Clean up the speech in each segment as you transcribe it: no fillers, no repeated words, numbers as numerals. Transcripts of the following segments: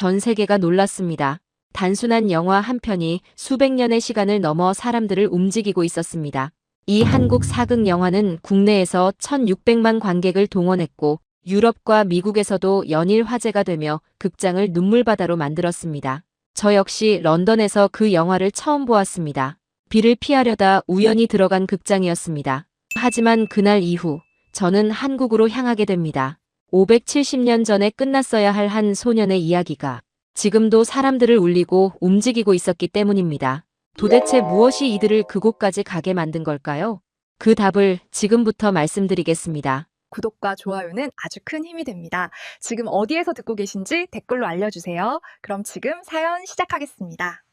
전 세계가 놀랐습니다. 단순한 영화 한 편이 수백 년의 시간을 넘어 사람들을 움직이고 있었습니다. 이 한국 사극 영화는 국내에서 1600만 관객을 동원했고 유럽과 미국에서도 연일 화제가 되며 극장을 눈물바다로 만들었습니다. 저 역시 런던에서 그 영화를 처음 보았습니다. 비를 피하려다 우연히 들어간 극장이었습니다. 하지만 그날 이후 저는 한국으로 향하게 됩니다. 570년 전에 끝났어야 할 한 소년의 이야기가 지금도 사람들을 울리고 움직이고 있었기 때문입니다. 도대체 무엇이 이들을 그곳까지 가게 만든 걸까요? 그 답을 지금부터 말씀드리겠습니다. 구독과 좋아요는 아주 큰 힘이 됩니다. 지금 어디에서 듣고 계신지 댓글로 알려주세요. 그럼 지금 사연 시작하겠습니다.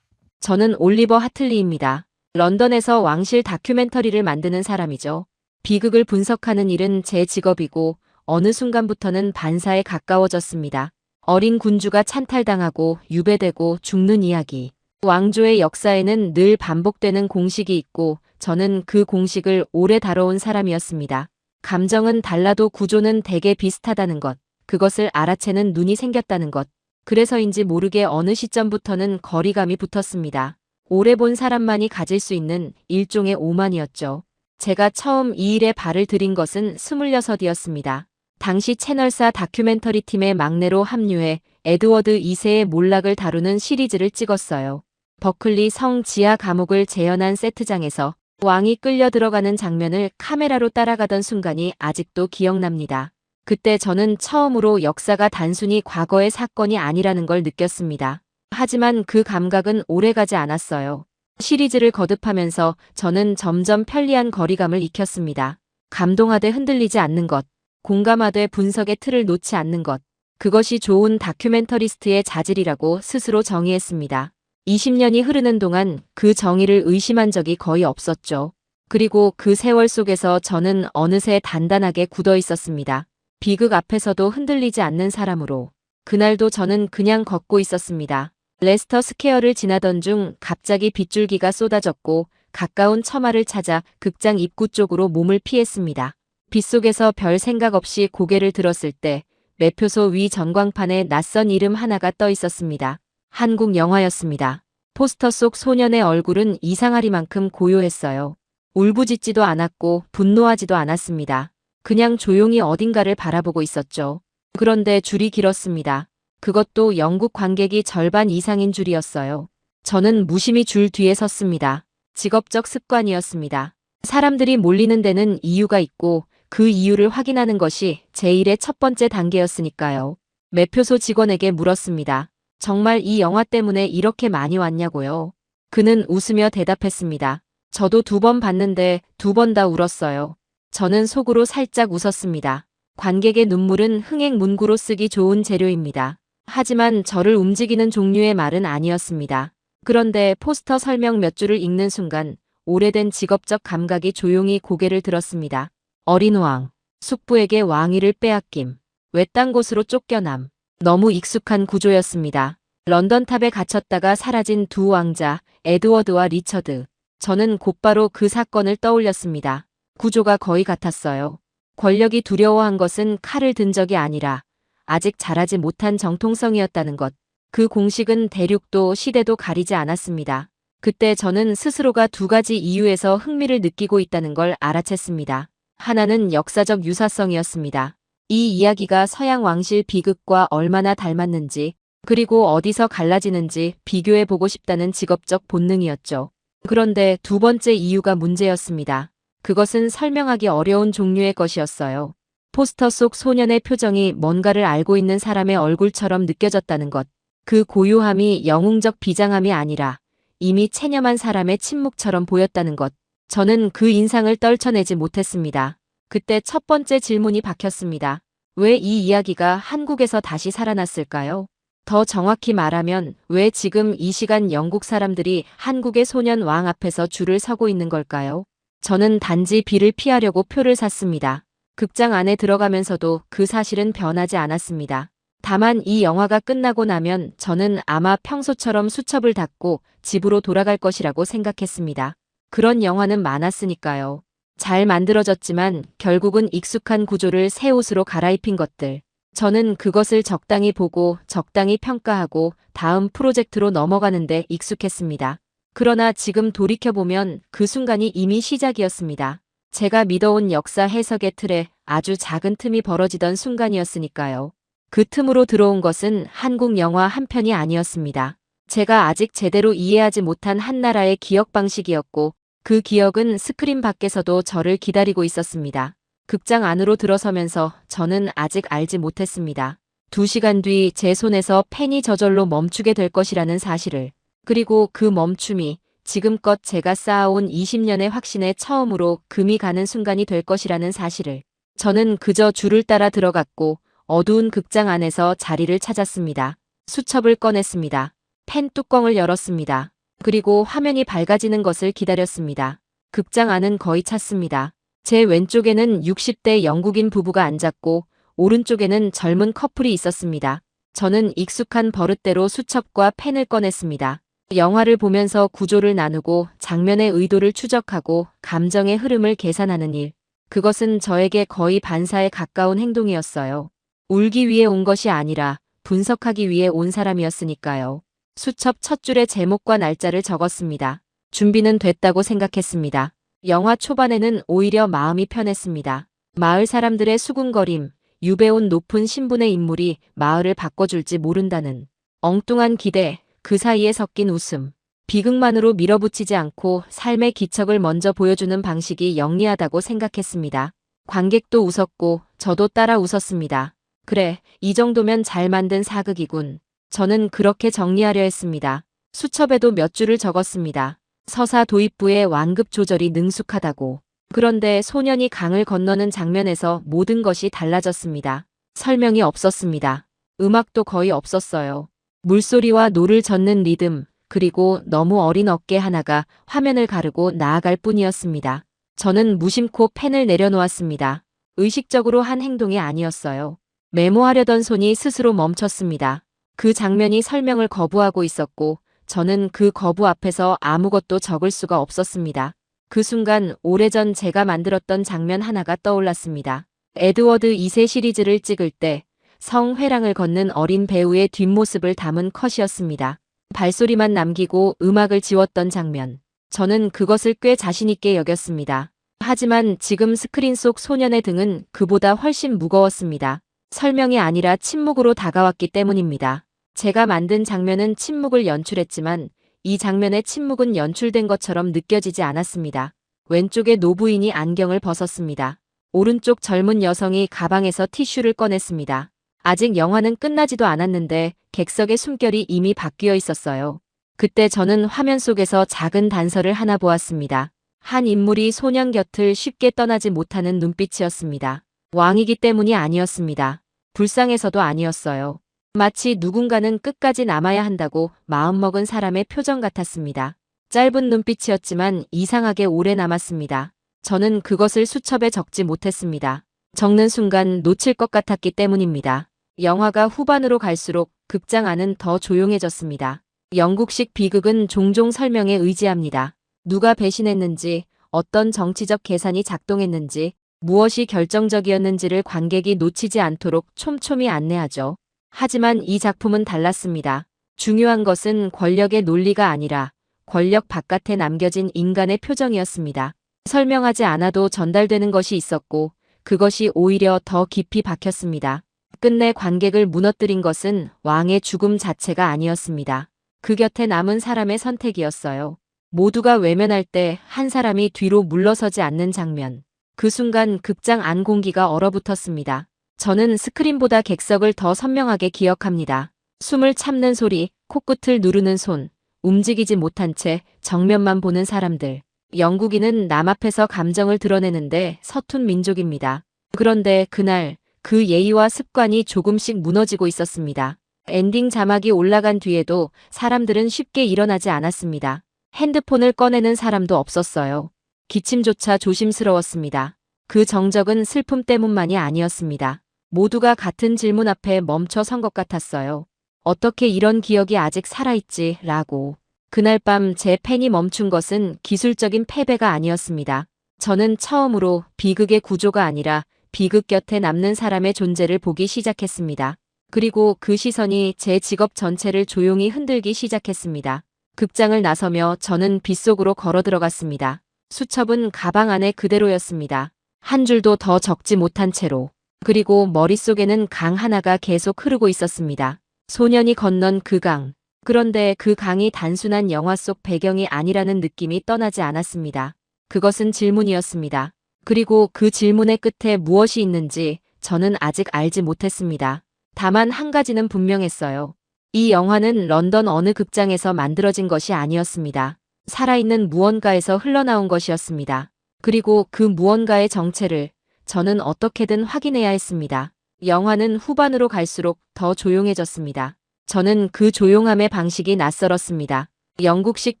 저는 올리버 하틀리입니다. 런던에서 왕실 다큐멘터리를 만드는 사람이죠. 비극을 분석하는 일은 제 직업이고 어느 순간부터는 반사에 가까워졌습니다. 어린 군주가 찬탈당하고 유배되고 죽는 이야기. 왕조의 역사에는 늘 반복되는 공식이 있고 저는 그 공식을 오래 다뤄온 사람이었습니다. 감정은 달라도 구조는 대개 비슷하다는 것. 그것을 알아채는 눈이 생겼다는 것. 그래서인지 모르게 어느 시점부터는 거리감이 붙었습니다. 오래 본 사람만이 가질 수 있는 일종의 오만이었죠. 제가 처음 이 일에 발을 들인 것은 26이었습니다. 당시 채널사 다큐멘터리 팀의 막내로 합류해 에드워드 2세의 몰락을 다루는 시리즈를 찍었어요. 버클리 성 지하 감옥을 재현한 세트장에서 왕이 끌려 들어가는 장면을 카메라로 따라가던 순간이 아직도 기억납니다. 그때 저는 처음으로 역사가 단순히 과거의 사건이 아니라는 걸 느꼈습니다. 하지만 그 감각은 오래가지 않았어요. 시리즈를 거듭하면서 저는 점점 편리한 거리감을 익혔습니다. 감동하되 흔들리지 않는 것, 공감하되 분석의 틀을 놓지 않는 것, 그것이 좋은 다큐멘터리스트의 자질이라고 스스로 정의했습니다. 20년이 흐르는 동안 그 정의를 의심한 적이 거의 없었죠. 그리고 그 세월 속에서 저는 어느새 단단하게 굳어 있었습니다. 비극 앞에서도 흔들리지 않는 사람으로. 그날도 저는 그냥 걷고 있었습니다. 레스터 스퀘어를 지나던 중 갑자기 빗줄기가 쏟아졌고 가까운 처마를 찾아 극장 입구 쪽으로 몸을 피했습니다. 빗속에서 별 생각 없이 고개를 들었을 때 매표소 위 전광판에 낯선 이름 하나가 떠 있었습니다. 한국 영화였습니다. 포스터 속 소년의 얼굴은 이상하리만큼 고요했어요. 울부짖지도 않았고 분노하지도 않았습니다. 그냥 조용히 어딘가를 바라보고 있었죠. 그런데 줄이 길었습니다. 그것도 영국 관객이 절반 이상인 줄이었어요. 저는 무심히 줄 뒤에 섰습니다. 직업적 습관이었습니다. 사람들이 몰리는 데는 이유가 있고 그 이유를 확인하는 것이 제 일의 첫 번째 단계였으니까요. 매표소 직원에게 물었습니다. 정말 이 영화 때문에 이렇게 많이 왔냐고요? 그는 웃으며 대답했습니다. 저도 2번 봤는데 2번 다 울었어요. 저는 속으로 살짝 웃었습니다. 관객의 눈물은 흥행문구로 쓰기 좋은 재료입니다. 하지만 저를 움직이는 종류의 말은 아니었습니다. 그런데 포스터 설명 몇 줄을 읽는 순간 오래된 직업적 감각이 조용히 고개를 들었습니다. 어린 왕, 숙부에게 왕위를 빼앗김, 외딴 곳으로 쫓겨남. 너무 익숙한 구조였습니다. 런던탑에 갇혔다가 사라진 두 왕자, 에드워드와 리처드. 저는 곧바로 그 사건을 떠올렸습니다. 구조가 거의 같았어요. 권력이 두려워한 것은 칼을 든 적이 아니라 아직 자라지 못한 정통성이었다는 것. 그 공식은 대륙도 시대도 가리지 않았습니다. 그때 저는 스스로가 2가지 이유에서 흥미를 느끼고 있다는 걸 알아챘습니다. 하나는 역사적 유사성이었습니다. 이 이야기가 서양 왕실 비극과 얼마나 닮았는지, 그리고 어디서 갈라지는지 비교해보고 싶다는 직업적 본능이었죠. 그런데 2번째 이유가 문제였습니다. 그것은 설명하기 어려운 종류의 것이었어요. 포스터 속 소년의 표정이 뭔가를 알고 있는 사람의 얼굴처럼 느껴졌다는 것. 그 고요함이 영웅적 비장함이 아니라 이미 체념한 사람의 침묵처럼 보였다는 것. 저는 그 인상을 떨쳐내지 못했습니다. 그때 첫 번째 질문이 박혔습니다. 왜 이 이야기가 한국에서 다시 살아났을까요? 더 정확히 말하면 왜 지금 이 시간 영국 사람들이 한국의 소년 왕 앞에서 줄을 서고 있는 걸까요? 저는 단지 비를 피하려고 표를 샀습니다. 극장 안에 들어가면서도 그 사실은 변하지 않았습니다. 다만 이 영화가 끝나고 나면 저는 아마 평소처럼 수첩을 닫고 집으로 돌아갈 것이라고 생각했습니다. 그런 영화는 많았으니까요. 잘 만들어졌지만 결국은 익숙한 구조를 새 옷으로 갈아입힌 것들. 저는 그것을 적당히 보고 적당히 평가하고 다음 프로젝트로 넘어가는데 익숙했습니다. 그러나 지금 돌이켜보면 그 순간이 이미 시작이었습니다. 제가 믿어온 역사 해석의 틀에 아주 작은 틈이 벌어지던 순간이었으니까요. 그 틈으로 들어온 것은 한국 영화 한 편이 아니었습니다. 제가 아직 제대로 이해하지 못한 한 나라의 기억 방식이었고 그 기억은 스크린 밖에서도 저를 기다리고 있었습니다. 극장 안으로 들어서면서 저는 아직 알지 못했습니다. 2시간 뒤 제 손에서 펜이 저절로 멈추게 될 것이라는 사실을. 그리고 그 멈춤이 지금껏 제가 쌓아온 20년의 확신에 처음으로 금이 가는 순간이 될 것이라는 사실을. 저는 그저 줄을 따라 들어갔고 어두운 극장 안에서 자리를 찾았습니다. 수첩을 꺼냈습니다. 펜 뚜껑을 열었습니다. 그리고 화면이 밝아지는 것을 기다렸습니다. 극장 안은 거의 찼습니다. 제 왼쪽에는 60대 영국인 부부가 앉았고 오른쪽에는 젊은 커플이 있었습니다. 저는 익숙한 버릇대로 수첩과 펜을 꺼냈습니다. 영화를 보면서 구조를 나누고 장면의 의도를 추적하고 감정의 흐름을 계산하는 일. 그것은 저에게 거의 반사에 가까운 행동이었어요. 울기 위해 온 것이 아니라 분석하기 위해 온 사람이었으니까요. 수첩 첫 줄에 제목과 날짜를 적었습니다. 준비는 됐다고 생각했습니다. 영화 초반에는 오히려 마음이 편했습니다. 마을 사람들의 수군거림, 유배온 높은 신분의 인물이 마을을 바꿔줄지 모른다는 엉뚱한 기대, 그 사이에 섞인 웃음. 비극만으로 밀어붙이지 않고 삶의 기척을 먼저 보여주는 방식이 영리하다고 생각했습니다. 관객도 웃었고 저도 따라 웃었습니다. 그래, 이 정도면 잘 만든 사극이군. 저는 그렇게 정리하려 했습니다. 수첩에도 몇 줄을 적었습니다. 서사 도입부의 완급 조절이 능숙하다고. 그런데 소년이 강을 건너는 장면에서 모든 것이 달라졌습니다. 설명이 없었습니다. 음악도 거의 없었어요. 물소리와 노를 젓는 리듬, 그리고 너무 어린 어깨 하나가 화면을 가르고 나아갈 뿐이었습니다. 저는 무심코 펜을 내려놓았습니다. 의식적으로 한 행동이 아니었어요. 메모하려던 손이 스스로 멈췄습니다. 그 장면이 설명을 거부하고 있었고 저는 그 거부 앞에서 아무것도 적을 수가 없었습니다. 그 순간 오래전 제가 만들었던 장면 하나가 떠올랐습니다. 에드워드 2세 시리즈를 찍을 때 성회랑을 걷는 어린 배우의 뒷모습을 담은 컷이었습니다. 발소리만 남기고 음악을 지웠던 장면. 저는 그것을 꽤 자신있게 여겼습니다. 하지만 지금 스크린 속 소년의 등은 그보다 훨씬 무거웠습니다. 설명이 아니라 침묵으로 다가왔기 때문입니다. 제가 만든 장면은 침묵을 연출했지만 이 장면의 침묵은 연출된 것처럼 느껴지지 않았습니다. 왼쪽의 노부인이 안경을 벗었습니다. 오른쪽 젊은 여성이 가방에서 티슈를 꺼냈습니다. 아직 영화는 끝나지도 않았는데 객석의 숨결이 이미 바뀌어 있었어요. 그때 저는 화면 속에서 작은 단서를 하나 보았습니다. 한 인물이 소년 곁을 쉽게 떠나지 못하는 눈빛이었습니다. 왕이기 때문이 아니었습니다. 불쌍해서도 아니었어요. 마치 누군가는 끝까지 남아야 한다고 마음먹은 사람의 표정 같았습니다. 짧은 눈빛이었지만 이상하게 오래 남았습니다. 저는 그것을 수첩에 적지 못했습니다. 적는 순간 놓칠 것 같았기 때문입니다. 영화가 후반으로 갈수록 극장 안은 더 조용해졌습니다. 영국식 비극은 종종 설명에 의지합니다. 누가 배신했는지, 어떤 정치적 계산이 작동했는지, 무엇이 결정적이었는지를 관객이 놓치지 않도록 촘촘히 안내하죠. 하지만 이 작품은 달랐습니다. 중요한 것은 권력의 논리가 아니라 권력 바깥에 남겨진 인간의 표정이었습니다. 설명하지 않아도 전달되는 것이 있었고 그것이 오히려 더 깊이 박혔습니다. 끝내 관객을 무너뜨린 것은 왕의 죽음 자체가 아니었습니다. 그 곁에 남은 사람의 선택이었어요. 모두가 외면할 때 한 사람이 뒤로 물러서지 않는 장면. 그 순간 극장 안 공기가 얼어붙었습니다. 저는 스크린보다 객석을 더 선명하게 기억합니다. 숨을 참는 소리, 코끝을 누르는 손, 움직이지 못한 채 정면만 보는 사람들. 영국인은 남 앞에서 감정을 드러내는데 서툰 민족입니다. 그런데 그날 그 예의와 습관이 조금씩 무너지고 있었습니다. 엔딩 자막이 올라간 뒤에도 사람들은 쉽게 일어나지 않았습니다. 핸드폰을 꺼내는 사람도 없었어요. 기침조차 조심스러웠습니다. 그 정적은 슬픔 때문만이 아니었습니다. 모두가 같은 질문 앞에 멈춰 선 것 같았어요. 어떻게 이런 기억이 아직 살아있지? 라고. 그날 밤 제 펜이 멈춘 것은 기술적인 패배가 아니었습니다. 저는 처음으로 비극의 구조가 아니라 비극 곁에 남는 사람의 존재를 보기 시작했습니다. 그리고 그 시선이 제 직업 전체를 조용히 흔들기 시작했습니다. 극장을 나서며 저는 빗속으로 걸어 들어갔습니다. 수첩은 가방 안에 그대로였습니다. 한 줄도 더 적지 못한 채로. 그리고 머릿속에는 강 하나가 계속 흐르고 있었습니다. 소년이 건넌 그 강. 그런데 그 강이 단순한 영화 속 배경이 아니라는 느낌이 떠나지 않았습니다. 그것은 질문이었습니다. 그리고 그 질문의 끝에 무엇이 있는지 저는 아직 알지 못했습니다. 다만 한 가지는 분명했어요. 이 영화는 런던 어느 극장에서 만들어진 것이 아니었습니다. 살아있는 무언가에서 흘러나온 것이었습니다. 그리고 그 무언가의 정체를 저는 어떻게든 확인해야 했습니다. 영화는 후반으로 갈수록 더 조용해졌습니다. 저는 그 조용함의 방식이 낯설었습니다. 영국식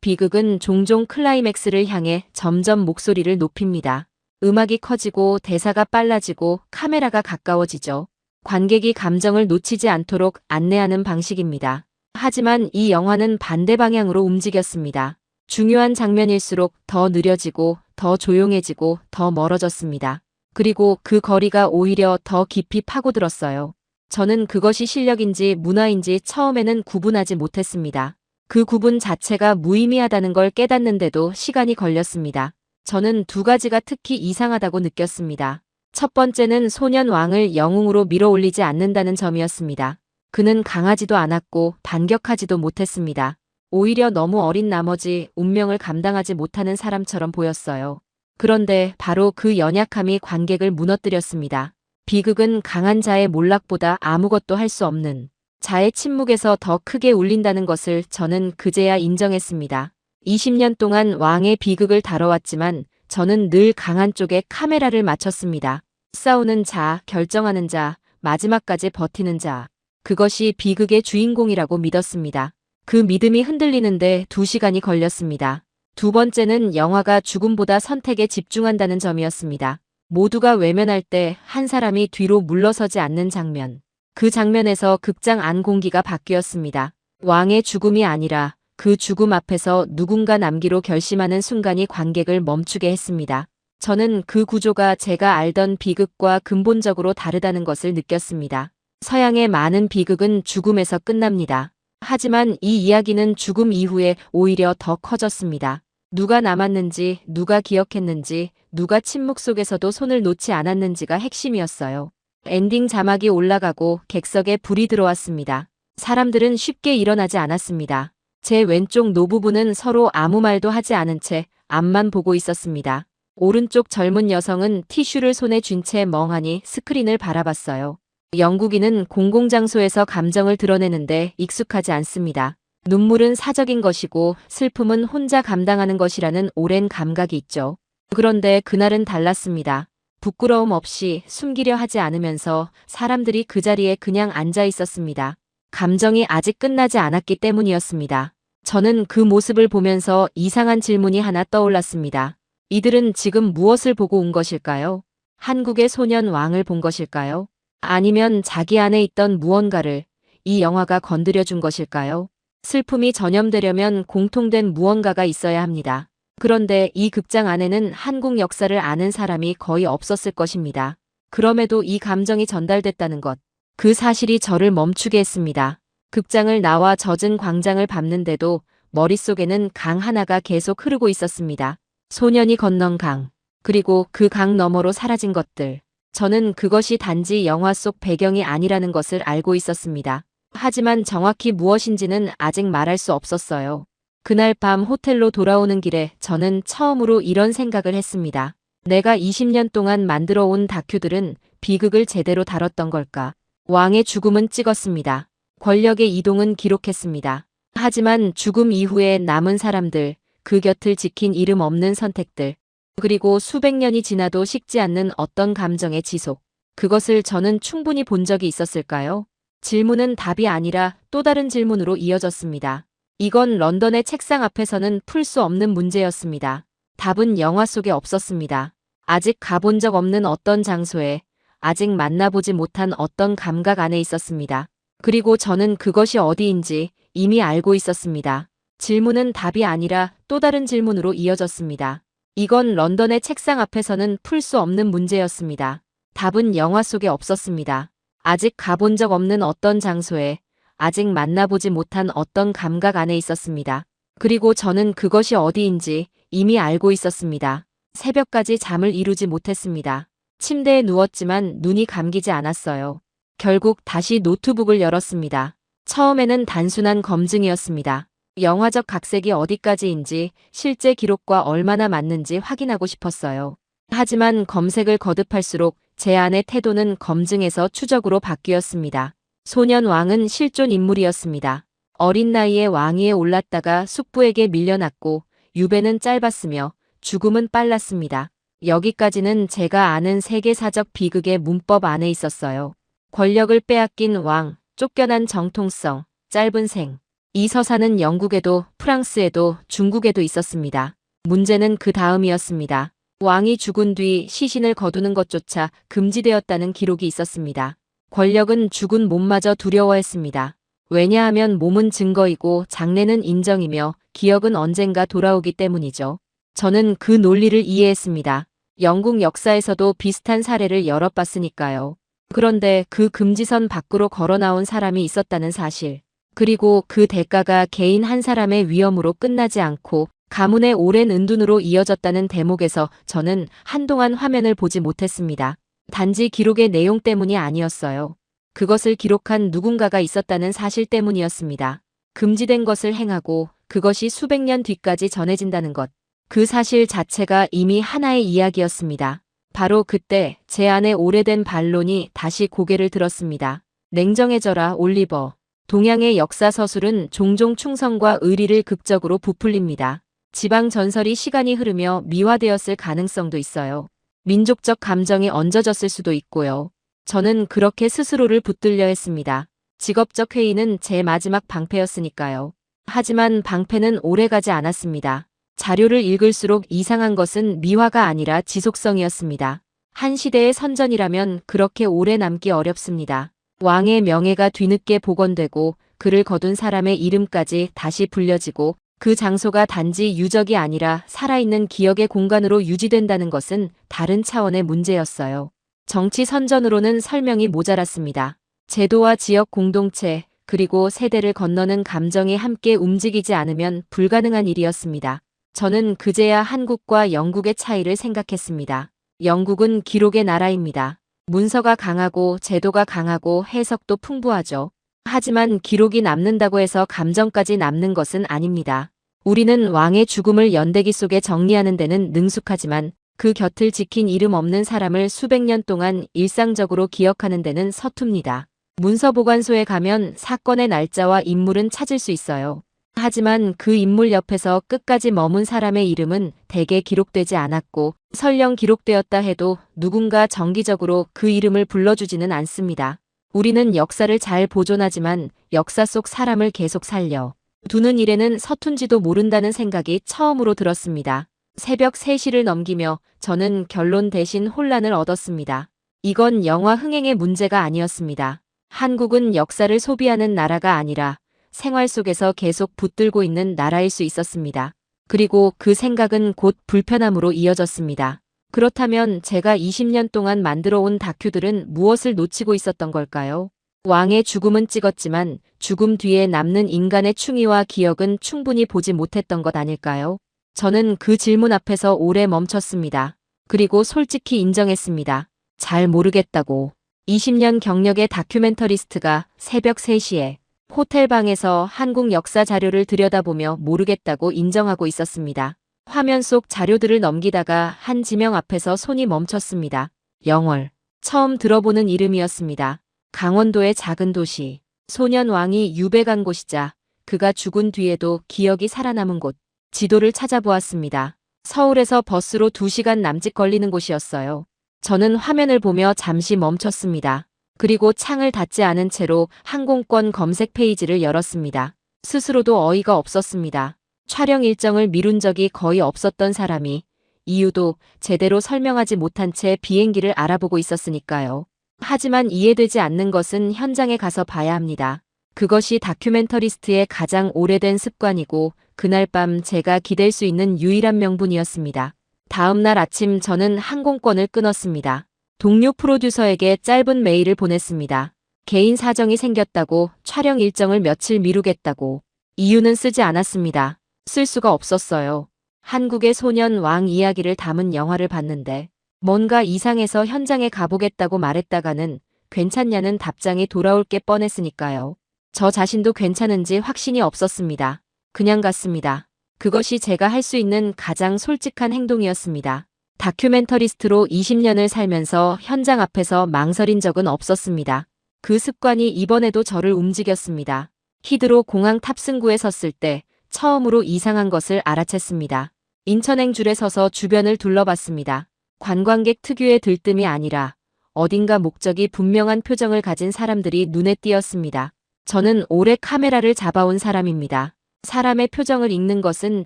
비극은 종종 클라이맥스를 향해 점점 목소리를 높입니다. 음악이 커지고 대사가 빨라지고 카메라가 가까워지죠. 관객이 감정을 놓치지 않도록 안내하는 방식입니다. 하지만 이 영화는 반대 방향으로 움직였습니다. 중요한 장면일수록 더 느려지고 더 조용해지고 더 멀어졌습니다. 그리고 그 거리가 오히려 더 깊이 파고들었어요. 저는 그것이 실력인지 문화인지 처음에는 구분하지 못했습니다. 그 구분 자체가 무의미하다는 걸 깨닫는데도 시간이 걸렸습니다. 저는 두 가지가 특히 이상하다고 느꼈습니다. 첫 번째는 소년 왕을 영웅으로 밀어올리지 않는다는 점이었습니다. 그는 강하지도 않았고 반격하지도 못했습니다. 오히려 너무 어린 나머지 운명을 감당하지 못하는 사람처럼 보였어요. 그런데 바로 그 연약함이 관객을 무너뜨렸습니다. 비극은 강한 자의 몰락보다 아무것도 할 수 없는 자의 침묵에서 더 크게 울린다는 것을 저는 그제야 인정했습니다. 20년 동안 왕의 비극을 다뤄왔지만 저는 늘 강한 쪽에 카메라를 맞췄습니다. 싸우는 자, 결정하는 자, 마지막까지 버티는 자. 그것이 비극의 주인공이라고 믿었습니다. 그 믿음이 흔들리는데 2시간이 걸렸습니다. 두 번째는 영화가 죽음보다 선택에 집중한다는 점이었습니다. 모두가 외면할 때 한 사람이 뒤로 물러서지 않는 장면. 그 장면에서 극장 안 공기가 바뀌었습니다. 왕의 죽음이 아니라 그 죽음 앞에서 누군가 남기로 결심하는 순간이 관객을 멈추게 했습니다. 저는 그 구조가 제가 알던 비극과 근본적으로 다르다는 것을 느꼈습니다. 서양의 많은 비극은 죽음에서 끝납니다. 하지만 이 이야기는 죽음 이후에 오히려 더 커졌습니다. 누가 남았는지, 누가 기억했는지, 누가 침묵 속에서도 손을 놓지 않았는지가 핵심이었어요. 엔딩 자막이 올라가고 객석에 불이 들어왔습니다. 사람들은 쉽게 일어나지 않았습니다. 제 왼쪽 노부부는 서로 아무 말도 하지 않은 채 앞만 보고 있었습니다. 오른쪽 젊은 여성은 티슈를 손에 쥔 채 멍하니 스크린을 바라봤어요. 영국인은 공공장소에서 감정을 드러내는데 익숙하지 않습니다. 눈물은 사적인 것이고 슬픔은 혼자 감당하는 것이라는 오랜 감각이 있죠. 그런데 그날은 달랐습니다. 부끄러움 없이 숨기려 하지 않으면서 사람들이 그 자리에 그냥 앉아 있었습니다. 감정이 아직 끝나지 않았기 때문이었습니다. 저는 그 모습을 보면서 이상한 질문이 하나 떠올랐습니다. 이들은 지금 무엇을 보고 온 것일까요? 한국의 소년 왕을 본 것일까요? 아니면 자기 안에 있던 무언가를 이 영화가 건드려 준 것일까요? 슬픔이 전염되려면 공통된 무언가가 있어야 합니다. 그런데 이 극장 안에는 한국 역사를 아는 사람이 거의 없었을 것입니다. 그럼에도 이 감정이 전달됐다는 것, 그 사실이 저를 멈추게 했습니다. 극장을 나와 젖은 광장을 밟는데도 머릿속에는 강 하나가 계속 흐르고 있었습니다. 소년이 건넌 강, 그리고 그 강 너머로 사라진 것들. 저는 그것이 단지 영화 속 배경이 아니라는 것을 알고 있었습니다. 하지만 정확히 무엇인지는 아직 말할 수 없었어요. 그날 밤 호텔로 돌아오는 길에 저는 처음으로 이런 생각을 했습니다. 내가 20년 동안 만들어 온 다큐들은 비극을 제대로 다뤘던 걸까? 왕의 죽음은 찍었습니다. 권력의 이동은 기록했습니다. 하지만 죽음 이후에 남은 사람들, 그 곁을 지킨 이름 없는 선택들, 그리고 수백 년이 지나도 식지 않는 어떤 감정의 지속. 그것을 저는 충분히 본 적이 있었을까요? 질문은 답이 아니라 또 다른 질문으로 이어졌습니다. 이건 런던의 책상 앞에서는 풀 수 없는 문제였습니다. 답은 영화 속에 없었습니다. 아직 가본 적 없는 어떤 장소에, 아직 만나보지 못한 어떤 감각 안에 있었습니다. 그리고 저는 그것이 어디인지 이미 알고 있었습니다. 질문은 답이 아니라 또 다른 질문으로 이어졌습니다. 이건 런던의 책상 앞에서는 풀 수 없는 문제였습니다. 답은 영화 속에 없었습니다. 아직 가본 적 없는 어떤 장소에, 아직 만나보지 못한 어떤 감각 안에 있었습니다. 그리고 저는 그것이 어디인지 이미 알고 있었습니다. 새벽까지 잠을 이루지 못했습니다. 침대에 누웠지만 눈이 감기지 않았어요. 결국 다시 노트북을 열었습니다. 처음에는 단순한 검증이었습니다. 영화적 각색이 어디까지인지 실제 기록과 얼마나 맞는지 확인하고 싶었어요. 하지만 검색을 거듭할수록 제 안의 태도는 검증에서 추적으로 바뀌었습니다. 소년 왕은 실존 인물이었습니다. 어린 나이에 왕위에 올랐다가 숙부에게 밀려났고 유배는 짧았으며 죽음은 빨랐습니다. 여기까지는 제가 아는 세계사적 비극의 문법 안에 있었어요. 권력을 빼앗긴 왕, 쫓겨난 정통성, 짧은 생. 이 서사는 영국에도 프랑스에도 중국에도 있었습니다. 문제는 그 다음이었습니다. 왕이 죽은 뒤 시신을 거두는 것조차 금지되었다는 기록이 있었습니다. 권력은 죽은 몸마저 두려워했습니다. 왜냐하면 몸은 증거이고 장래는 인정이며 기억은 언젠가 돌아오기 때문이죠. 저는 그 논리를 이해했습니다. 영국 역사에서도 비슷한 사례를 여러 봤으니까요. 그런데 그 금지선 밖으로 걸어 나온 사람이 있었다는 사실. 그리고 그 대가가 개인 한 사람의 위험으로 끝나지 않고 가문의 오랜 은둔으로 이어졌다는 대목에서 저는 한동안 화면을 보지 못했습니다. 단지 기록의 내용 때문이 아니었어요. 그것을 기록한 누군가가 있었다는 사실 때문이었습니다. 금지된 것을 행하고 그것이 수백 년 뒤까지 전해진다는 것. 그 사실 자체가 이미 하나의 이야기였습니다. 바로 그때 제 안의 오래된 반론이 다시 고개를 들었습니다. 냉정해져라, 올리버. 동양의 역사 서술은 종종 충성과 의리를 극적으로 부풀립니다. 지방 전설이 시간이 흐르며 미화되었을 가능성도 있어요. 민족적 감정이 얹어졌을 수도 있고요. 저는 그렇게 스스로를 붙들려 했습니다. 직업적 회의는 제 마지막 방패였으니까요. 하지만 방패는 오래가지 않았습니다. 자료를 읽을수록 이상한 것은 미화가 아니라 지속성이었습니다. 한 시대의 선전이라면 그렇게 오래 남기 어렵습니다. 왕의 명예가 뒤늦게 복원되고 그를 거둔 사람의 이름까지 다시 불려지고 그 장소가 단지 유적이 아니라 살아있는 기억의 공간으로 유지된다는 것은 다른 차원의 문제였어요. 정치 선전으로는 설명이 모자랐습니다. 제도와 지역 공동체, 그리고 세대를 건너는 감정이 함께 움직이지 않으면 불가능한 일이었습니다. 저는 그제야 한국과 영국의 차이를 생각했습니다. 영국은 기록의 나라입니다. 문서가 강하고 제도가 강하고 해석도 풍부하죠. 하지만 기록이 남는다고 해서 감정까지 남는 것은 아닙니다. 우리는 왕의 죽음을 연대기 속에 정리하는 데는 능숙하지만 그 곁을 지킨 이름 없는 사람을 수백 년 동안 일상적으로 기억하는 데는 서툽니다. 문서보관소에 가면 사건의 날짜와 인물은 찾을 수 있어요. 하지만 그 인물 옆에서 끝까지 머문 사람의 이름은 대개 기록되지 않았고 설령 기록되었다 해도 누군가 정기적으로 그 이름을 불러주지는 않습니다. 우리는 역사를 잘 보존하지만 역사 속 사람을 계속 살려 두는 일에는 서툰지도 모른다는 생각이 처음으로 들었습니다. 새벽 3시를 넘기며 저는 결론 대신 혼란을 얻었습니다. 이건 영화 흥행의 문제가 아니었습니다. 한국은 역사를 소비하는 나라가 아니라 생활 속에서 계속 붙들고 있는 나라일 수 있었습니다. 그리고 그 생각은 곧 불편함으로 이어졌습니다. 그렇다면 제가 20년 동안 만들어 온 다큐들은 무엇을 놓치고 있었던 걸까요? 왕의 죽음은 찍었지만 죽음 뒤에 남는 인간의 충의와 기억은 충분히 보지 못했던 것 아닐까요? 저는 그 질문 앞에서 오래 멈췄습니다. 그리고 솔직히 인정했습니다. 잘 모르겠다고. 20년 경력의 다큐멘터리스트가 새벽 3시에 호텔방에서 한국 역사 자료를 들여다보며 모르겠다고 인정하고 있었습니다. 화면 속 자료들을 넘기다가 한 지명 앞에서 손이 멈췄습니다. 영월. 처음 들어보는 이름이었습니다. 강원도의 작은 도시. 소년 왕이 유배 간 곳이자 그가 죽은 뒤에도 기억이 살아남은 곳. 지도를 찾아보았습니다. 서울에서 버스로 2시간 남짓 걸리는 곳이었어요. 저는 화면을 보며 잠시 멈췄습니다. 그리고 창을 닫지 않은 채로 항공권 검색 페이지를 열었습니다. 스스로도 어이가 없었습니다. 촬영 일정을 미룬 적이 거의 없었던 사람이 이유도 제대로 설명하지 못한 채 비행기를 알아보고 있었으니까요. 하지만 이해되지 않는 것은 현장에 가서 봐야 합니다. 그것이 다큐멘터리스트의 가장 오래된 습관이고 그날 밤 제가 기댈 수 있는 유일한 명분이었습니다. 다음 날 아침 저는 항공권을 끊었습니다. 동료 프로듀서에게 짧은 메일을 보냈습니다. 개인 사정이 생겼다고, 촬영 일정을 며칠 미루겠다고. 이유는 쓰지 않았습니다. 쓸 수가 없었어요. 한국의 소년 왕 이야기를 담은 영화를 봤는데 뭔가 이상해서 현장에 가보겠다고 말했다가는 괜찮냐는 답장이 돌아올 게 뻔했으니까요. 저 자신도 괜찮은지 확신이 없었습니다. 그냥 갔습니다. 그것이 제가 할 수 있는 가장 솔직한 행동이었습니다. 다큐멘터리스트로 20년을 살면서 현장 앞에서 망설인 적은 없었습니다. 그 습관이 이번에도 저를 움직였습니다. 히드로 공항 탑승구에 섰을 때 처음으로 이상한 것을 알아챘습니다. 인천행 줄에 서서 주변을 둘러봤습니다. 관광객 특유의 들뜸이 아니라 어딘가 목적이 분명한 표정을 가진 사람들이 눈에 띄었습니다. 저는 오래 카메라를 잡아온 사람입니다. 사람의 표정을 읽는 것은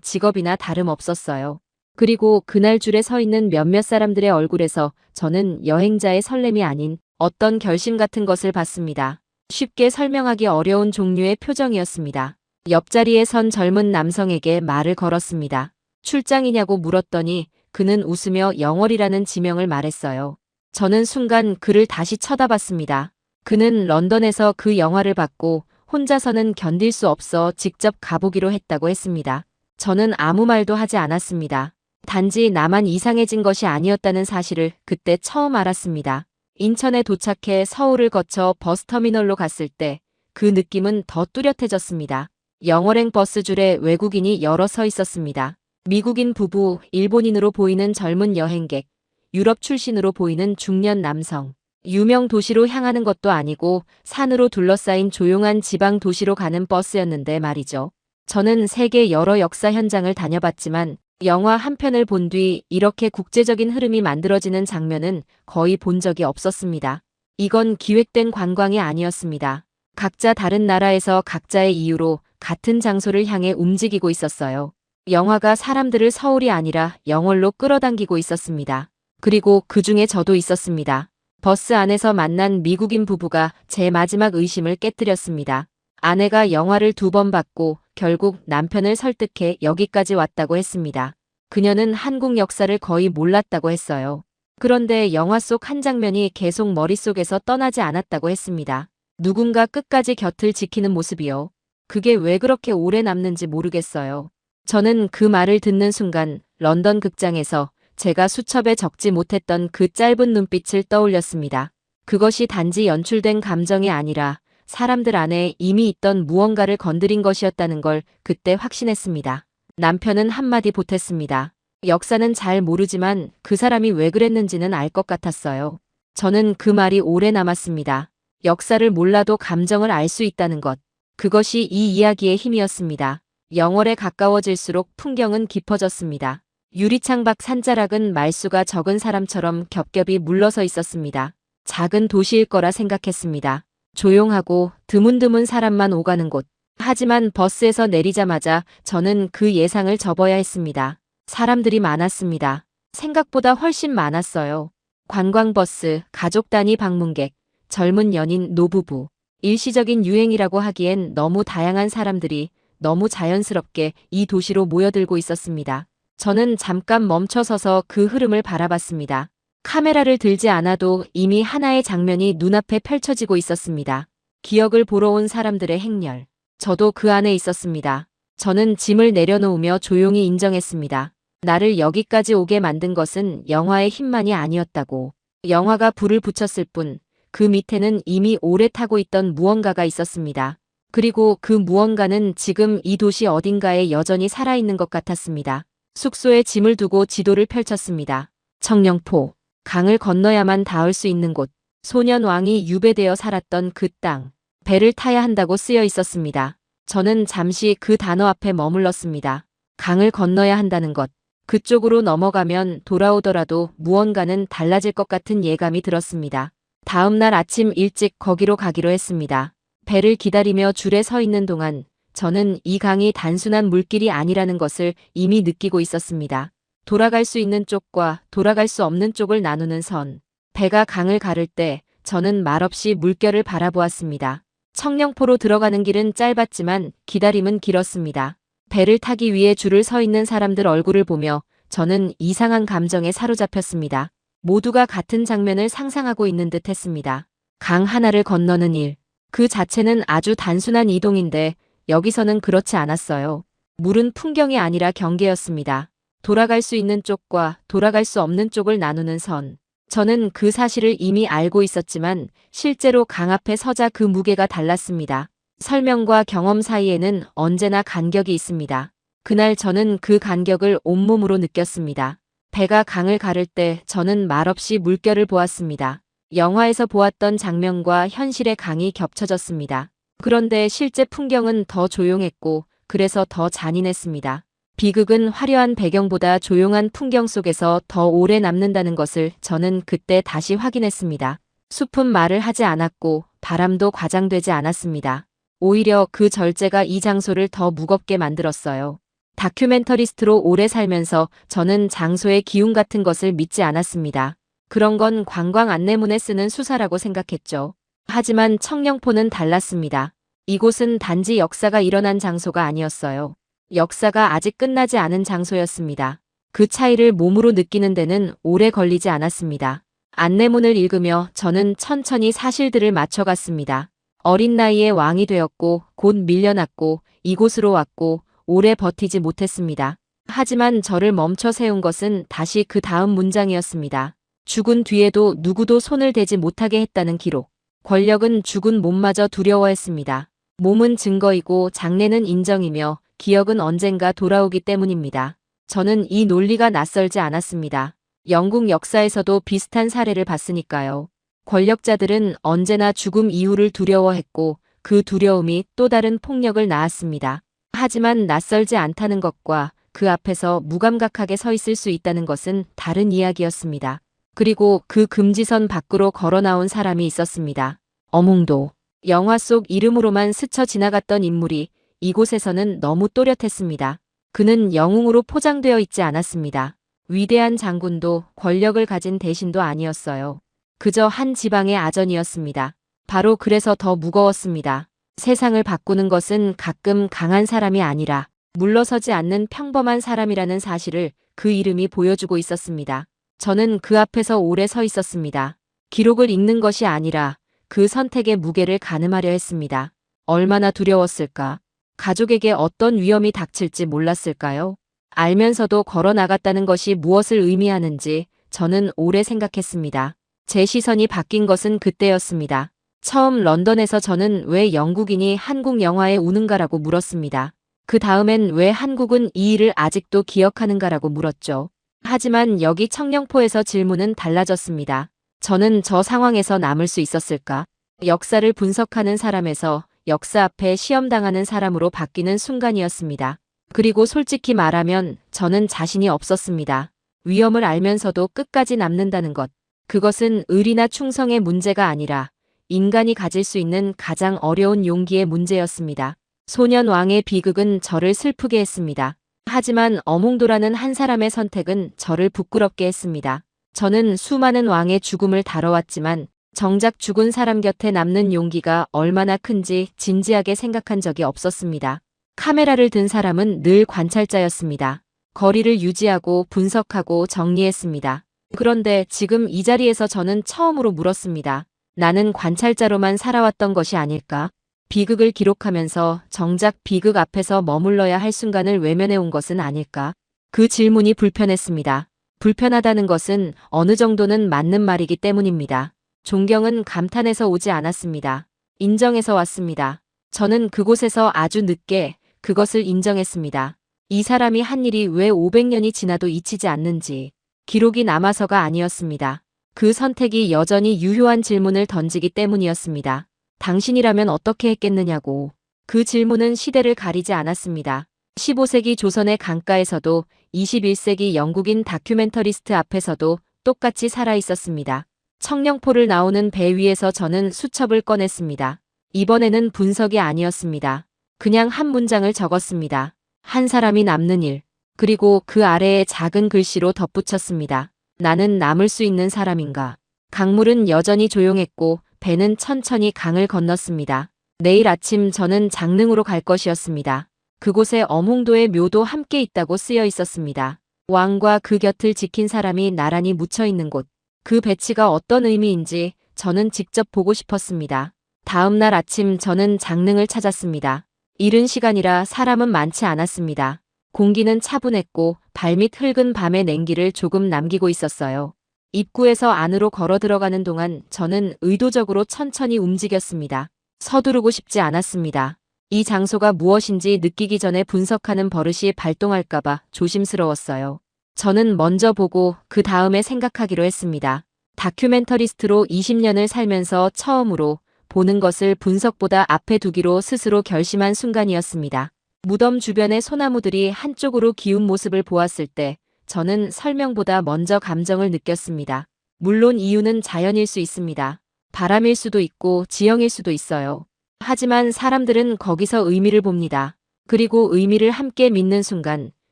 직업이나 다름없었어요. 그리고 그날 줄에 서 있는 몇몇 사람들의 얼굴에서 저는 여행자의 설렘이 아닌 어떤 결심 같은 것을 봤습니다. 쉽게 설명하기 어려운 종류의 표정이었습니다. 옆자리에 선 젊은 남성에게 말을 걸었습니다. 출장이냐고 물었더니 그는 웃으며 영월이라는 지명을 말했어요. 저는 순간 그를 다시 쳐다봤습니다. 그는 런던에서 그 영화를 봤고 혼자서는 견딜 수 없어 직접 가보기로 했다고 했습니다. 저는 아무 말도 하지 않았습니다. 단지 나만 이상해진 것이 아니었다는 사실을 그때 처음 알았습니다. 인천에 도착해 서울을 거쳐 버스터미널로 갔을 때 그 느낌은 더 뚜렷해졌습니다. 영월행 버스 줄에 외국인이 여러 서 있었습니다. 미국인 부부, 일본인으로 보이는 젊은 여행객, 유럽 출신으로 보이는 중년 남성. 유명 도시로 향하는 것도 아니고 산으로 둘러싸인 조용한 지방 도시로 가는 버스였는데 말이죠. 저는 세계 여러 역사 현장을 다녀봤지만 영화 한 편을 본 뒤 이렇게 국제적인 흐름이 만들어지는 장면은 거의 본 적이 없었습니다. 이건 기획된 관광이 아니었습니다. 각자 다른 나라에서 각자의 이유로 같은 장소를 향해 움직이고 있었어요. 영화가 사람들을 서울이 아니라 영월로 끌어당기고 있었습니다. 그리고 그 중에 저도 있었습니다. 버스 안에서 만난 미국인 부부가 제 마지막 의심을 깨뜨렸습니다. 아내가 영화를 2번 봤고 결국 남편을 설득해 여기까지 왔다고 했습니다. 그녀는 한국 역사를 거의 몰랐다고 했어요. 그런데 영화 속 한 장면이 계속 머릿속에서 떠나지 않았다고 했습니다. 누군가 끝까지 곁을 지키는 모습이요. 그게 왜 그렇게 오래 남는지 모르겠어요. 저는 그 말을 듣는 순간 런던 극장에서 제가 수첩에 적지 못했던 그 짧은 눈빛을 떠올렸습니다. 그것이 단지 연출된 감정이 아니라 사람들 안에 이미 있던 무언가를 건드린 것이었다는 걸 그때 확신했습니다. 남편은 한마디 보탰습니다. 역사는 잘 모르지만 그 사람이 왜 그랬는지는 알 것 같았어요. 저는 그 말이 오래 남았습니다. 역사를 몰라도 감정을 알 수 있다는 것. 그것이 이 이야기의 힘이었습니다. 영월에 가까워질수록 풍경은 깊어졌습니다. 유리창 밖 산자락은 말수가 적은 사람처럼 겹겹이 물러서 있었습니다. 작은 도시일 거라 생각했습니다. 조용하고 드문드문 사람만 오가는 곳. 하지만 버스에서 내리자마자 저는 그 예상을 접어야 했습니다. 사람들이 많았습니다. 생각보다 훨씬 많았어요. 관광버스, 가족 단위 방문객, 젊은 연인, 노부부. 일시적인 유행이라고 하기엔 너무 다양한 사람들이 너무 자연스럽게 이 도시로 모여들고 있었습니다. 저는 잠깐 멈춰서서 그 흐름을 바라봤습니다. 카메라를 들지 않아도 이미 하나의 장면이 눈앞에 펼쳐지고 있었습니다. 기억을 보러 온 사람들의 행렬. 저도 그 안에 있었습니다. 저는 짐을 내려놓으며 조용히 인정했습니다. 나를 여기까지 오게 만든 것은 영화의 힘만이 아니었다고. 영화가 불을 붙였을 뿐, 그 밑에는 이미 오래 타고 있던 무언가가 있었습니다. 그리고 그 무언가는 지금 이 도시 어딘가에 여전히 살아있는 것 같았습니다. 숙소에 짐을 두고 지도를 펼쳤습니다. 청령포. 강을 건너야만 닿을 수 있는 곳. 소년 왕이 유배되어 살았던 그 땅. 배를 타야 한다고 쓰여 있었습니다. 저는 잠시 그 단어 앞에 머물렀습니다. 강을 건너야 한다는 것. 그쪽으로 넘어가면 돌아오더라도 무언가는 달라질 것 같은 예감이 들었습니다. 다음 날 아침 일찍 거기로 가기로 했습니다. 배를 기다리며 줄에 서 있는 동안 저는 이 강이 단순한 물길이 아니라는 것을 이미 느끼고 있었습니다. 돌아갈 수 있는 쪽과 돌아갈 수 없는 쪽을 나누는 선. 배가 강을 가를 때 저는 말없이 물결을 바라보았습니다. 청령포로 들어가는 길은 짧았지만 기다림은 길었습니다. 배를 타기 위해 줄을 서 있는 사람들 얼굴을 보며 저는 이상한 감정에 사로잡혔습니다. 모두가 같은 장면을 상상하고 있는 듯 했습니다. 강 하나를 건너는 일. 그 자체는 아주 단순한 이동인데 여기서는 그렇지 않았어요. 물은 풍경이 아니라 경계였습니다. 돌아갈 수 있는 쪽과 돌아갈 수 없는 쪽을 나누는 선. 저는 그 사실을 이미 알고 있었지만 실제로 강 앞에 서자 그 무게가 달랐습니다. 설명과 경험 사이에는 언제나 간격이 있습니다. 그날 저는 그 간격을 온몸으로 느꼈습니다. 배가 강을 가를 때 저는 말없이 물결을 보았습니다. 영화에서 보았던 장면과 현실의 강이 겹쳐졌습니다. 그런데 실제 풍경은 더 조용했고 그래서 더 잔인했습니다. 비극은 화려한 배경보다 조용한 풍경 속에서 더 오래 남는다는 것을 저는 그때 다시 확인했습니다. 숲은 말을 하지 않았고 바람도 과장되지 않았습니다. 오히려 그 절제가 이 장소를 더 무겁게 만들었어요. 다큐멘터리스트로 오래 살면서 저는 장소의 기운 같은 것을 믿지 않았습니다. 그런 건 관광 안내문에 쓰는 수사라고 생각했죠. 하지만 청령포는 달랐습니다. 이곳은 단지 역사가 일어난 장소가 아니었어요. 역사가 아직 끝나지 않은 장소였습니다. 그 차이를 몸으로 느끼는 데는 오래 걸리지 않았습니다. 안내문을 읽으며 저는 천천히 사실들을 맞춰갔습니다. 어린 나이에 왕이 되었고 곧 밀려났고 이곳으로 왔고 오래 버티지 못했습니다. 하지만 저를 멈춰 세운 것은 다시 그 다음 문장이었습니다. 죽은 뒤에도 누구도 손을 대지 못하게 했다는 기록. 권력은 죽은 몸마저 두려워했습니다. 몸은 증거이고 장래는 인정이며 기억은 언젠가 돌아오기 때문입니다. 저는 이 논리가 낯설지 않았습니다. 영국 역사에서도 비슷한 사례를 봤으니까요. 권력자들은 언제나 죽음 이후를 두려워했고 그 두려움이 또 다른 폭력을 낳았습니다. 하지만 낯설지 않다는 것과 그 앞에서 무감각하게 서 있을 수 있다는 것은 다른 이야기였습니다. 그리고 그 금지선 밖으로 걸어 나온 사람이 있었습니다. 어몽도. 영화 속 이름으로만 스쳐 지나갔던 인물이 이곳에서는 너무 또렷했습니다. 그는 영웅으로 포장되어 있지 않았습니다. 위대한 장군도 권력을 가진 대신도 아니었어요. 그저 한 지방의 아전이었습니다. 바로 그래서 더 무거웠습니다. 세상을 바꾸는 것은 가끔 강한 사람이 아니라 물러서지 않는 평범한 사람이라는 사실을 그 이름이 보여주고 있었습니다. 저는 그 앞에서 오래 서 있었습니다. 기록을 읽는 것이 아니라 그 선택의 무게를 가늠하려 했습니다. 얼마나 두려웠을까? 가족에게 어떤 위험이 닥칠지 몰랐을까요? 알면서도 걸어 나갔다는 것이 무엇을 의미하는지 저는 오래 생각했습니다. 제 시선이 바뀐 것은 그때였습니다. 처음 런던에서 저는 왜 영국인이 한국 영화에 우는가라고 물었습니다. 그 다음엔 왜 한국은 이 일을 아직도 기억하는가라고 물었죠. 하지만 여기 청령포에서 질문은 달라졌습니다. 저는 저 상황에서 남을 수 있었을까? 역사를 분석하는 사람에서 역사 앞에 시험당하는 사람으로 바뀌는 순간이었습니다. 그리고 솔직히 말하면 저는 자신이 없었습니다. 위험을 알면서도 끝까지 남는다는 것. 그것은 의리나 충성의 문제가 아니라 인간이 가질 수 있는 가장 어려운 용기의 문제였습니다. 소년 왕의 비극은 저를 슬프게 했습니다. 하지만 어몽도라는 한 사람의 선택은 저를 부끄럽게 했습니다. 저는 수많은 왕의 죽음을 다뤄왔지만 정작 죽은 사람 곁에 남는 용기가 얼마나 큰지 진지하게 생각한 적이 없었습니다. 카메라를 든 사람은 늘 관찰자였습니다. 거리를 유지하고 분석하고 정리했습니다. 그런데 지금 이 자리에서 저는 처음으로 물었습니다. 나는 관찰자로만 살아왔던 것이 아닐까? 비극을 기록하면서 정작 비극 앞에서 머물러야 할 순간을 외면해 온 것은 아닐까? 그 질문이 불편했습니다. 불편하다는 것은 어느 정도는 맞는 말이기 때문입니다. 존경은 감탄에서 오지 않았습니다. 인정에서 왔습니다. 저는 그곳에서 아주 늦게 그것을 인정했습니다. 이 사람이 한 일이 왜 500년이 지나도 잊히지 않는지. 기록이 남아서가 아니었습니다. 그 선택이 여전히 유효한 질문을 던지기 때문이었습니다. 당신이라면 어떻게 했겠느냐고. 그 질문은 시대를 가리지 않았습니다. 15세기 조선의 강가에서도 21세기 영국인 다큐멘터리스트 앞에서도 똑같이 살아 있었습니다. 청령포를 나오는 배 위에서 저는 수첩을 꺼냈습니다. 이번에는 분석이 아니었습니다. 그냥 한 문장을 적었습니다. 한 사람이 남는 일. 그리고 그 아래에 작은 글씨로 덧붙였습니다. 나는 남을 수 있는 사람인가. 강물은 여전히 조용했고 배는 천천히 강을 건넜습니다. 내일 아침 저는 장릉으로 갈 것이었습니다. 그곳에 어몽도의 묘도 함께 있다고 쓰여 있었습니다. 왕과 그 곁을 지킨 사람이 나란히 묻혀 있는 곳. 그 배치가 어떤 의미인지 저는 직접 보고 싶었습니다. 다음 날 아침 저는 장릉을 찾았습니다. 이른 시간이라 사람은 많지 않았습니다. 공기는 차분했고 발밑 흙은 밤의 냉기를 조금 남기고 있었어요. 입구에서 안으로 걸어 들어가는 동안 저는 의도적으로 천천히 움직였습니다. 서두르고 싶지 않았습니다. 이 장소가 무엇인지 느끼기 전에 분석하는 버릇이 발동할까봐 조심스러웠어요. 저는 먼저 보고 그 다음에 생각하기로 했습니다. 다큐멘터리스트로 20년을 살면서 처음으로 보는 것을 분석보다 앞에 두기로 스스로 결심한 순간이었습니다. 무덤 주변의 소나무들이 한쪽으로 기운 모습을 보았을 때 저는 설명보다 먼저 감정을 느꼈습니다. 물론 이유는 자연일 수 있습니다. 바람일 수도 있고 지형일 수도 있어요. 하지만 사람들은 거기서 의미를 봅니다. 그리고 의미를 함께 믿는 순간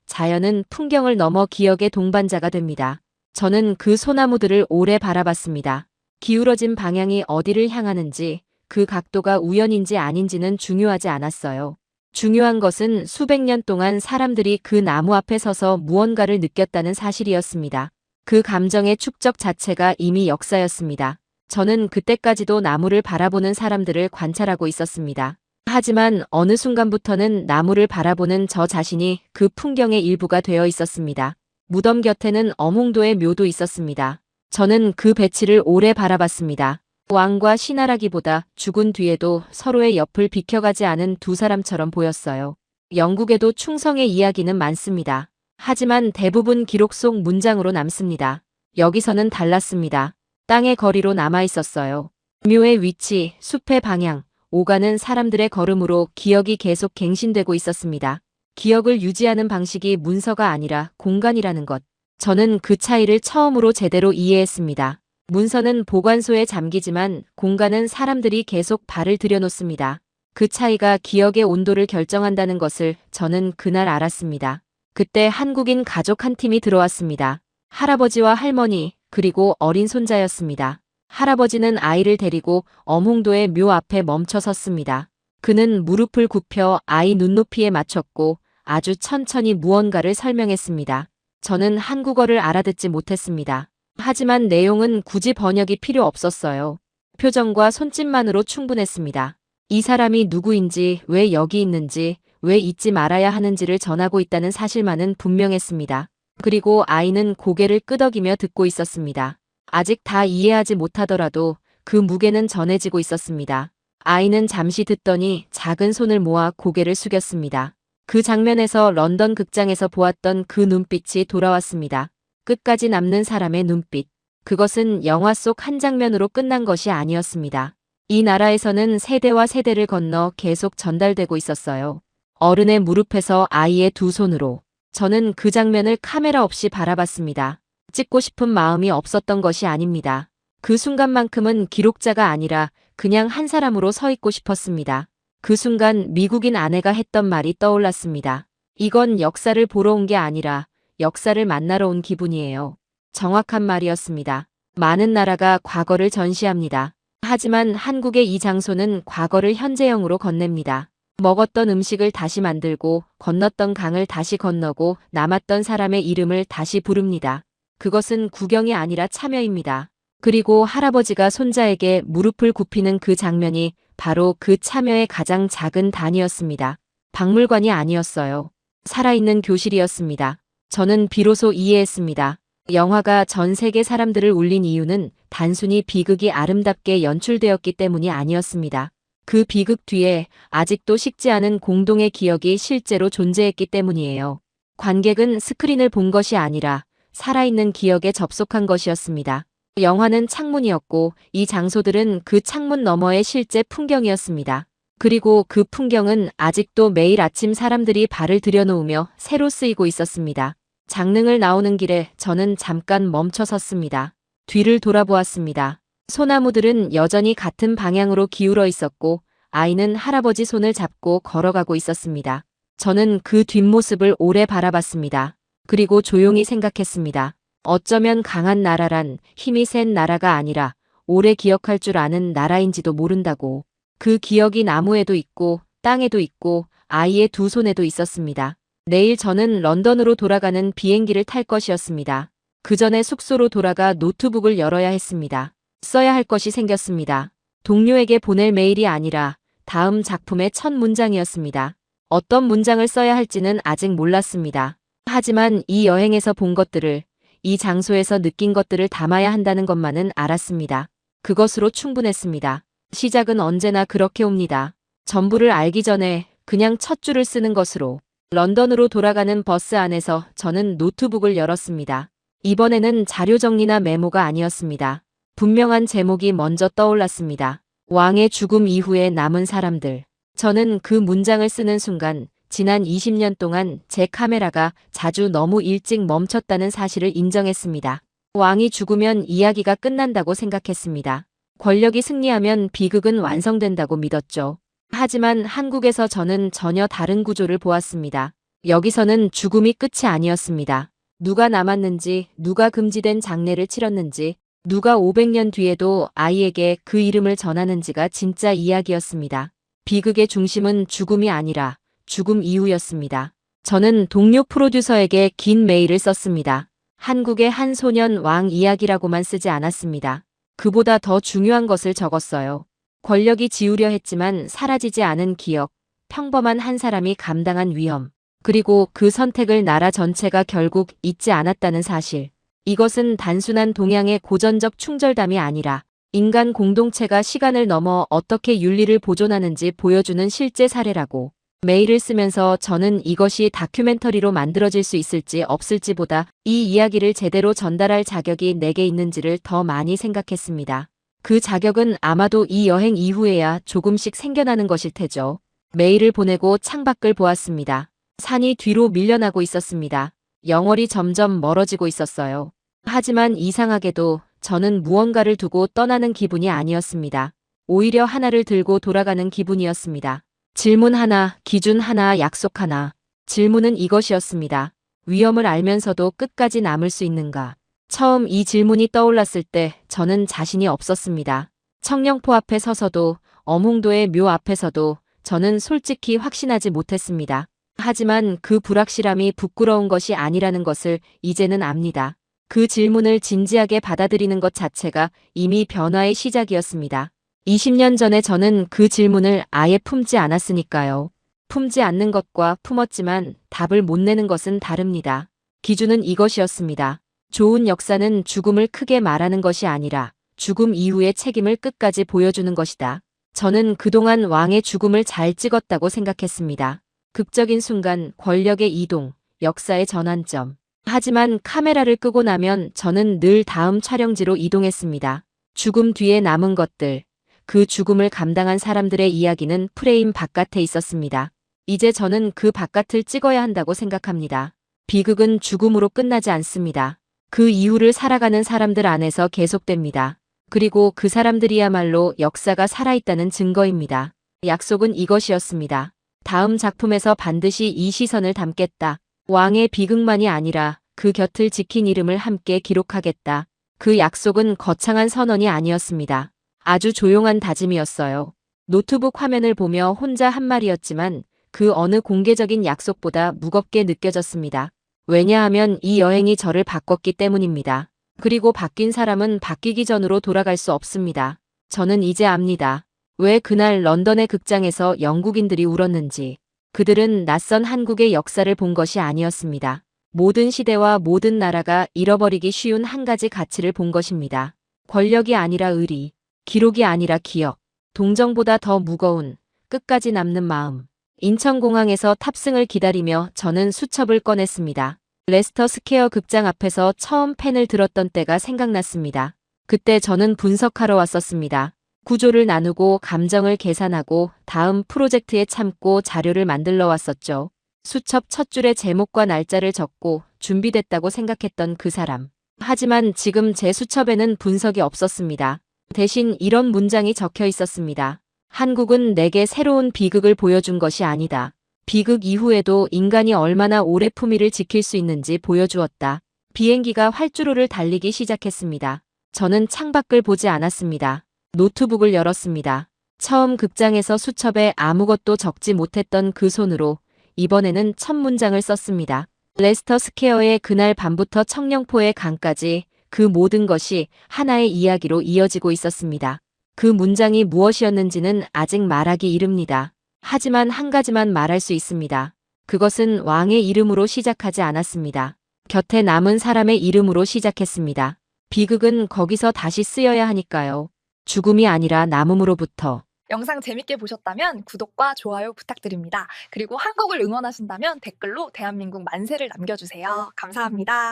자연은 풍경을 넘어 기억의 동반자가 됩니다. 저는 그 소나무들을 오래 바라봤습니다. 기울어진 방향이 어디를 향하는지, 그 각도가 우연인지 아닌지는 중요하지 않았어요. 중요한 것은 수백 년 동안 사람들이 그 나무 앞에 서서 무언가를 느꼈다는 사실이었습니다. 그 감정의 축적 자체가 이미 역사였습니다. 저는 그때까지도 나무를 바라보는 사람들을 관찰하고 있었습니다. 하지만 어느 순간부터는 나무를 바라보는 저 자신이 그 풍경의 일부가 되어 있었습니다. 무덤 곁에는 어몽도의 묘도 있었습니다. 저는 그 배치를 오래 바라봤습니다. 왕과 신하라기보다 죽은 뒤에도 서로의 옆을 비켜가지 않은 두 사람처럼 보였어요. 영국에도 충성의 이야기는 많습니다. 하지만 대부분 기록 속 문장으로 남습니다. 여기서는 달랐습니다. 땅의 거리로 남아 있었어요. 묘의 위치, 숲의 방향, 오가는 사람들의 걸음으로 기억이 계속 갱신되고 있었습니다. 기억을 유지하는 방식이 문서가 아니라 공간이라는 것. 저는 그 차이를 처음으로 제대로 이해했습니다. 문서는 보관소에 잠기지만 공간은 사람들이 계속 발을 들여놓습니다. 그 차이가 기억의 온도를 결정한다는 것을 저는 그날 알았습니다. 그때 한국인 가족 한 팀이 들어왔습니다. 할아버지와 할머니, 그리고 어린 손자였습니다. 할아버지는 아이를 데리고 엄홍도의 묘 앞에 멈춰 섰습니다. 그는 무릎을 굽혀 아이 눈높이에 맞췄고 아주 천천히 무언가를 설명했습니다. 저는 한국어를 알아듣지 못했습니다. 하지만 내용은 굳이 번역이 필요 없었어요. 표정과 손짓만으로 충분했습니다. 이 사람이 누구인지, 왜 여기 있는지, 왜 잊지 말아야 하는지를 전하고 있다는 사실만은 분명했습니다. 그리고 아이는 고개를 끄덕이며 듣고 있었습니다. 아직 다 이해하지 못하더라도 그 무게는 전해지고 있었습니다. 아이는 잠시 듣더니 작은 손을 모아 고개를 숙였습니다. 그 장면에서 런던 극장에서 보았던 그 눈빛이 돌아왔습니다. 끝까지 남는 사람의 눈빛. 그것은 영화 속 한 장면으로 끝난 것이 아니었습니다. 이 나라에서는 세대와 세대를 건너 계속 전달되고 있었어요. 어른의 무릎에서 아이의 두 손으로. 저는 그 장면을 카메라 없이 바라봤습니다. 찍고 싶은 마음이 없었던 것이 아닙니다. 그 순간만큼은 기록자가 아니라 그냥 한 사람으로 서 있고 싶었습니다. 그 순간 미국인 아내가 했던 말이 떠올랐습니다. 이건 역사를 보러 온 게 아니라 역사를 만나러 온 기분이에요. 정확한 말이었습니다. 많은 나라가 과거를 전시합니다. 하지만 한국의 이 장소는 과거를 현재형으로 건넵니다. 먹었던 음식을 다시 만들고 건넜던 강을 다시 건너고 남았던 사람의 이름을 다시 부릅니다. 그것은 구경이 아니라 참여입니다. 그리고 할아버지가 손자에게 무릎을 굽히는 그 장면이 바로 그 참여의 가장 작은 단위였습니다. 박물관이 아니었어요. 살아있는 교실이었습니다. 저는 비로소 이해했습니다. 영화가 전 세계 사람들을 울린 이유는 단순히 비극이 아름답게 연출되었기 때문이 아니었습니다. 그 비극 뒤에 아직도 식지 않은 공동의 기억이 실제로 존재했기 때문이에요. 관객은 스크린을 본 것이 아니라 살아있는 기억에 접속한 것이었습니다. 영화는 창문이었고 이 장소들은 그 창문 너머의 실제 풍경이었습니다. 그리고 그 풍경은 아직도 매일 아침 사람들이 발을 들여놓으며 새로 쓰이고 있었습니다. 장릉을 나오는 길에 저는 잠깐 멈춰 섰습니다. 뒤를 돌아보았습니다. 소나무들은 여전히 같은 방향으로 기울어 있었고 아이는 할아버지 손을 잡고 걸어가고 있었습니다. 저는 그 뒷모습을 오래 바라봤습니다. 그리고 조용히 생각했습니다. 어쩌면 강한 나라란 힘이 센 나라가 아니라 오래 기억할 줄 아는 나라인지도 모른다고. 그 기억이 나무에도 있고 땅에도 있고 아이의 두 손에도 있었습니다. 내일 저는 런던으로 돌아가는 비행기를 탈 것이었습니다. 그 전에 숙소로 돌아가 노트북을 열어야 했습니다. 써야 할 것이 생겼습니다. 동료에게 보낼 메일이 아니라 다음 작품의 첫 문장이었습니다. 어떤 문장을 써야 할지는 아직 몰랐습니다. 하지만 이 여행에서 본 것들을, 이 장소에서 느낀 것들을 담아야 한다는 것만은 알았습니다. 그것으로 충분했습니다. 시작은 언제나 그렇게 옵니다. 전부를 알기 전에 그냥 첫 줄을 쓰는 것으로. 런던으로 돌아가는 버스 안에서 저는 노트북을 열었습니다. 이번에는 자료 정리나 메모가 아니었습니다. 분명한 제목이 먼저 떠올랐습니다. 왕의 죽음 이후에 남은 사람들. 저는 그 문장을 쓰는 순간 지난 20년 동안 제 카메라가 자주 너무 일찍 멈췄다는 사실을 인정했습니다. 왕이 죽으면 이야기가 끝난다고 생각했습니다. 권력이 승리하면 비극은 완성된다고 믿었죠. 하지만 한국에서 저는 전혀 다른 구조를 보았습니다. 여기서는 죽음이 끝이 아니었습니다. 누가 남았는지, 누가 금지된 장례를 치렀는지, 누가 500년 뒤에도 아이에게 그 이름을 전하는지가 진짜 이야기였습니다. 비극의 중심은 죽음이 아니라 죽음 이후였습니다. 저는 동료 프로듀서에게 긴 메일을 썼습니다. 한국의 한 소년 왕 이야기라고만 쓰지 않았습니다. 그보다 더 중요한 것을 적었어요. 권력이 지우려 했지만 사라지지 않은 기억, 평범한 한 사람이 감당한 위험, 그리고 그 선택을 나라 전체가 결국 잊지 않았다는 사실. 이것은 단순한 동양의 고전적 충절담이 아니라 인간 공동체가 시간을 넘어 어떻게 윤리를 보존하는지 보여주는 실제 사례라고. 메일을 쓰면서 저는 이것이 다큐멘터리로 만들어질 수 있을지 없을지보다 이 이야기를 제대로 전달할 자격이 내게 있는지를 더 많이 생각했습니다. 그 자격은 아마도 이 여행 이후에야 조금씩 생겨나는 것일 테죠. 메일을 보내고 창밖을 보았습니다. 산이 뒤로 밀려나고 있었습니다. 영월이 점점 멀어지고 있었어요. 하지만 이상하게도 저는 무언가를 두고 떠나는 기분이 아니었습니다. 오히려 하나를 들고 돌아가는 기분이었습니다. 질문 하나, 기준 하나, 약속 하나. 질문은 이것이었습니다. 위험을 알면서도 끝까지 남을 수 있는가? 처음 이 질문이 떠올랐을 때 저는 자신이 없었습니다. 청령포 앞에 서서도, 엄홍도의 묘 앞에서도 저는 솔직히 확신하지 못했습니다. 하지만 그 불확실함이 부끄러운 것이 아니라는 것을 이제는 압니다. 그 질문을 진지하게 받아들이는 것 자체가 이미 변화의 시작이었습니다. 20년 전에 저는 그 질문을 아예 품지 않았으니까요. 품지 않는 것과 품었지만 답을 못 내는 것은 다릅니다. 기준은 이것이었습니다. 좋은 역사는 죽음을 크게 말하는 것이 아니라 죽음 이후의 책임을 끝까지 보여주는 것이다. 저는 그동안 왕의 죽음을 잘 찍었다고 생각했습니다. 극적인 순간, 권력의 이동, 역사의 전환점. 하지만 카메라를 끄고 나면 저는 늘 다음 촬영지로 이동했습니다. 죽음 뒤에 남은 것들. 그 죽음을 감당한 사람들의 이야기는 프레임 바깥에 있었습니다. 이제 저는 그 바깥을 찍어야 한다고 생각합니다. 비극은 죽음으로 끝나지 않습니다. 그 이후를 살아가는 사람들 안에서 계속됩니다. 그리고 그 사람들이야말로 역사가 살아있다는 증거입니다. 약속은 이것이었습니다. 다음 작품에서 반드시 이 시선을 담겠다. 왕의 비극만이 아니라 그 곁을 지킨 이름을 함께 기록하겠다. 그 약속은 거창한 선언이 아니었습니다. 아주 조용한 다짐이었어요. 노트북 화면을 보며 혼자 한 말이었지만 그 어느 공개적인 약속보다 무겁게 느껴졌습니다. 왜냐하면 이 여행이 저를 바꿨기 때문입니다. 그리고 바뀐 사람은 바뀌기 전으로 돌아갈 수 없습니다. 저는 이제 압니다. 왜 그날 런던의 극장에서 영국인들이 울었는지. 그들은 낯선 한국의 역사를 본 것이 아니었습니다. 모든 시대와 모든 나라가 잃어버리기 쉬운 한 가지 가치를 본 것입니다. 권력이 아니라 의리. 기록이 아니라 기억, 동정보다 더 무거운, 끝까지 남는 마음. 인천공항에서 탑승을 기다리며 저는 수첩을 꺼냈습니다. 레스터 스퀘어 극장 앞에서 처음 펜을 들었던 때가 생각났습니다. 그때 저는 분석하러 왔었습니다. 구조를 나누고 감정을 계산하고 다음 프로젝트에 참고 자료를 만들러 왔었죠. 수첩 첫 줄에 제목과 날짜를 적고 준비됐다고 생각했던 그 사람. 하지만 지금 제 수첩에는 분석이 없었습니다. 대신 이런 문장이 적혀 있었습니다. 한국은 내게 새로운 비극을 보여준 것이 아니다. 비극 이후에도 인간이 얼마나 오래 품위를 지킬 수 있는지 보여주었다. 비행기가 활주로를 달리기 시작했습니다. 저는 창밖을 보지 않았습니다. 노트북을 열었습니다. 처음 극장에서 수첩에 아무것도 적지 못했던 그 손으로 이번에는 첫 문장을 썼습니다. 레스터 스퀘어의 그날 밤부터 청령포의 강까지 그 모든 것이 하나의 이야기로 이어지고 있었습니다. 그 문장이 무엇이었는지는 아직 말하기 이릅니다. 하지만 한 가지만 말할 수 있습니다. 그것은 왕의 이름으로 시작하지 않았습니다. 곁에 남은 사람의 이름으로 시작했습니다. 비극은 거기서 다시 쓰여야 하니까요. 죽음이 아니라 남음으로부터. 영상 재밌게 보셨다면 구독과 좋아요 부탁드립니다. 그리고 한국을 응원하신다면 댓글로 대한민국 만세를 남겨주세요. 감사합니다.